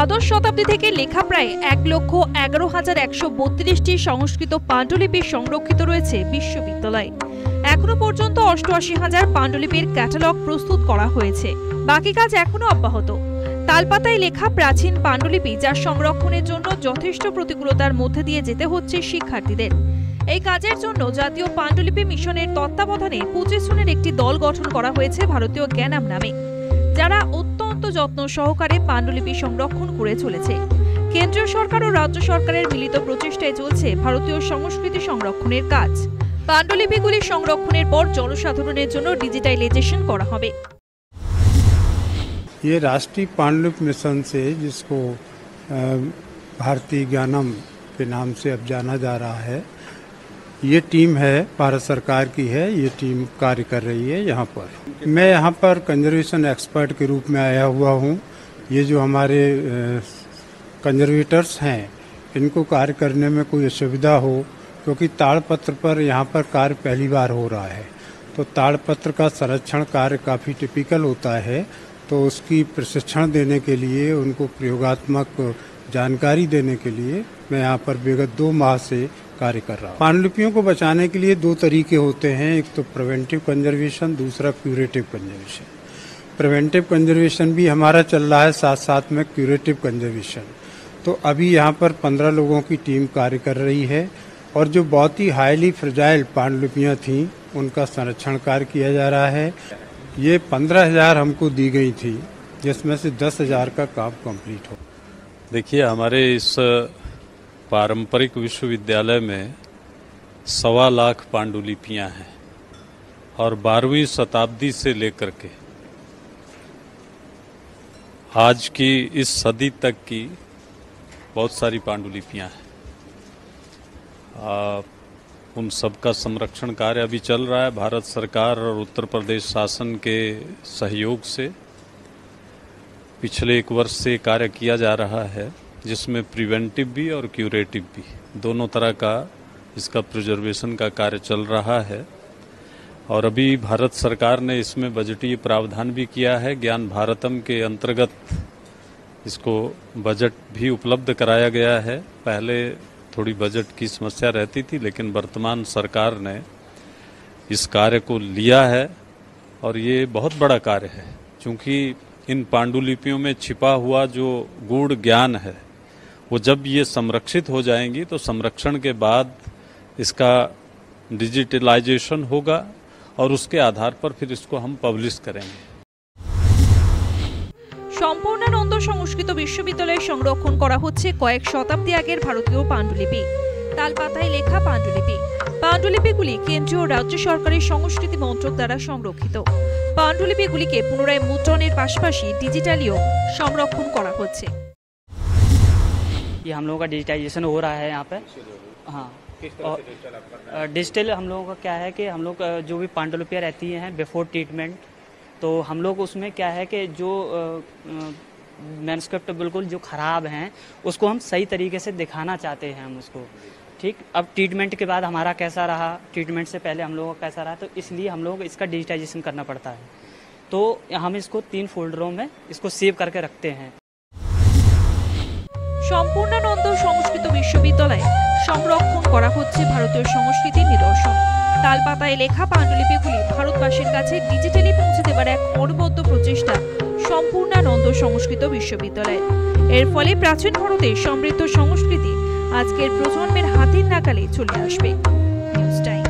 দ্বাদশ শতাব্দী থেকে লেখা প্রায় ১,১১,১৩২টি সংস্কৃত পাণ্ডুলিপি সংরক্ষিত রয়েছে বিশ্ববিদ্যালয়ে। এখনো পর্যন্ত ৮৮,০০০ পাণ্ডুলিপির ক্যাটালগ প্রস্তুত করা হয়েছে। বাকি কাজ এখনো অব্যাহত। তালপাতায় লেখা প্রাচীন পাণ্ডুলিপি যা সংরক্ষণের জন্য যথেষ্ট প্রতিকূলতার মধ্যে দিয়ে যেতে হচ্ছে শিক্ষার্থীদের। এই কাজের জন্য জাতীয় পাণ্ডুলিপি মিশনের তত্ত্বাবধানে ২৫ জনের একটি দল গঠন করা হয়েছে ভারতীয় জ্ঞানাম নামে, যারা অত্যন্ত যত্ন সহকারে পাণ্ডুলিপি সংরক্ষণ করে চলেছে। কেন্দ্রীয় সরকার ও রাজ্য সরকারের মিলিত প্রচেষ্টায় চলছে ভারতীয় সংস্কৃতি সংরক্ষণের কাজ। পাণ্ডুলিপিগুলি সংরক্ষণের পর জনসাধারণের জন্য ডিজিটালাইজেশন করা হবে। ये राष्ट्रीय पांडुलिपि मिशन से, जिसको भारतीय ज्ञानम के नाम से अब जाना जा रहा है, ये टीम है भारत सरकार की है। ये टीम कार्य कर रही है यहाँ पर। मैं यहाँ पर कंजर्वेशन एक्सपर्ट के रूप में आया हुआ हूँ। ये जो हमारे कंजर्वेटर्स हैं, इनको कार्य करने में कोई असुविधा हो, क्योंकि ताड़पत्र पर यहाँ पर कार्य पहली बार हो रहा है, तो ताड़पत्र का संरक्षण कार्य काफ़ी टिपिकल होता है। तो उसकी प्रशिक्षण देने के लिए, उनको प्रयोगात्मक जानकारी देने के लिए मैं यहाँ पर विगत 2 माह से कार्य कर रहा हूँ। पांडुलिपियों को बचाने के लिए 2 तरीके होते हैं, एक तो प्रिवेंटिव कंजर्वेशन, दूसरा क्यूरेटिव कंजर्वेशन। प्रिवेंटिव कंजर्वेशन भी हमारा चल रहा है, साथ साथ में क्यूरेटिव कंजर्वेशन। तो अभी यहाँ पर 15 लोगों की टीम कार्य कर रही है, और जो बहुत ही हाईली फ्रेजाइल पांडुलिपियाँ थीं, उनका संरक्षण कार्य किया जा रहा है। ये 15,000 हमको दी गई थी, जिसमें से 10,000 का काम कंप्लीट हो। देखिए, हमारे इस पारंपरिक विश्वविद्यालय में 1.25 लाख पांडुलिपियां हैं, और 12वीं शताब्दी से लेकर के आज की इस सदी तक की बहुत सारी पांडुलिपियां हैं। उन सब का संरक्षण कार्य अभी चल रहा है। भारत सरकार और उत्तर प्रदेश शासन के सहयोग से पिछले 1 वर्ष से कार्य किया जा रहा है, जिसमें प्रिवेंटिव भी और क्यूरेटिव भी दोनों तरह का इसका प्रिजर्वेशन का कार्य चल रहा है। और अभी भारत सरकार ने इसमें बजटीय प्रावधान भी किया है। ज्ञान भारतम के अंतर्गत इसको बजट भी उपलब्ध कराया गया है। पहले थोड़ी बजट की समस्या रहती थी, लेकिन वर्तमान सरकार ने इस कार्य को लिया है, और ये बहुत बड़ा कार्य है, क्योंकि इन पांडुलिपियों में छिपा हुआ जो गूढ़ ज्ञान है, वो जब ये संरक्षित हो जाएंगी तो संरक्षण के बाद इसका डिजिटलाइजेशन होगा, और उसके आधार पर फिर इसको हम पब्लिश करेंगे। সম্পূর্ণানন্দ সংস্কৃত বিশ্ববিদ্যালয়ে সংরক্ষণ করা হচ্ছে কয়েক শতাব্দী আগের ভারতীয় পাণ্ডুলিপি। তালপাতায় লেখা পাণ্ডুলিপি। পাণ্ডুলিপিগুলি কেন্দ্রীয় রাজ্য সরকারের সংস্কৃতি মন্ত্রক দ্বারা সংরক্ষিত। পাণ্ডুলিপিগুলিকে পুনরায় মুদ্রণের পাশাপাশি ডিজিটালিও সংরক্ষণ করা হচ্ছে। ये हम लोगों का डिजिटाइजेशन हो रहा है यहाँ पे। हाँ, डिजिटल हम लोगों का क्या है कि हम लोग जो भी पांडुलिपियाँ रहती हैं बिफोर ट्रीटमेंट, तो हम लोग उसमें क्या है कि जो मैन्युस्क्रिप्ट बिल्कुल जो ख़राब हैं उसको हम सही तरीके से दिखाना चाहते हैं हम उसको। ठीक, अब ट्रीटमेंट के बाद हमारा कैसा रहा, ट्रीटमेंट से पहले हम लोगों का कैसा रहा, तो इसलिए हम लोग इसका डिजिटाइजेशन करना पड़ता है। तो हम इसको 3 फोल्डरों में इसको सेव करके रखते हैं। সম্পূর্ণানন্দ সংস্কৃত বিশ্ববিদ্যালয়ে সংরক্ষণ করা হচ্ছে ভারতীয় সংস্কৃতির নিদর্শন। তালপাতায় লেখা পাণ্ডুলিপিগুলি ভারতবাসীর কাছে ডিজিটালি পৌঁছে দেবার এক অনবদ্য প্রচেষ্টা সম্পূর্ণানন্দ সংস্কৃত বিশ্ববিদ্যালয়ের। এর ফলে প্রাচীন ভারতের সমৃদ্ধ সংস্কৃতি আজকের প্রজন্মের হাতের নাগালে চলে আসবে। News time.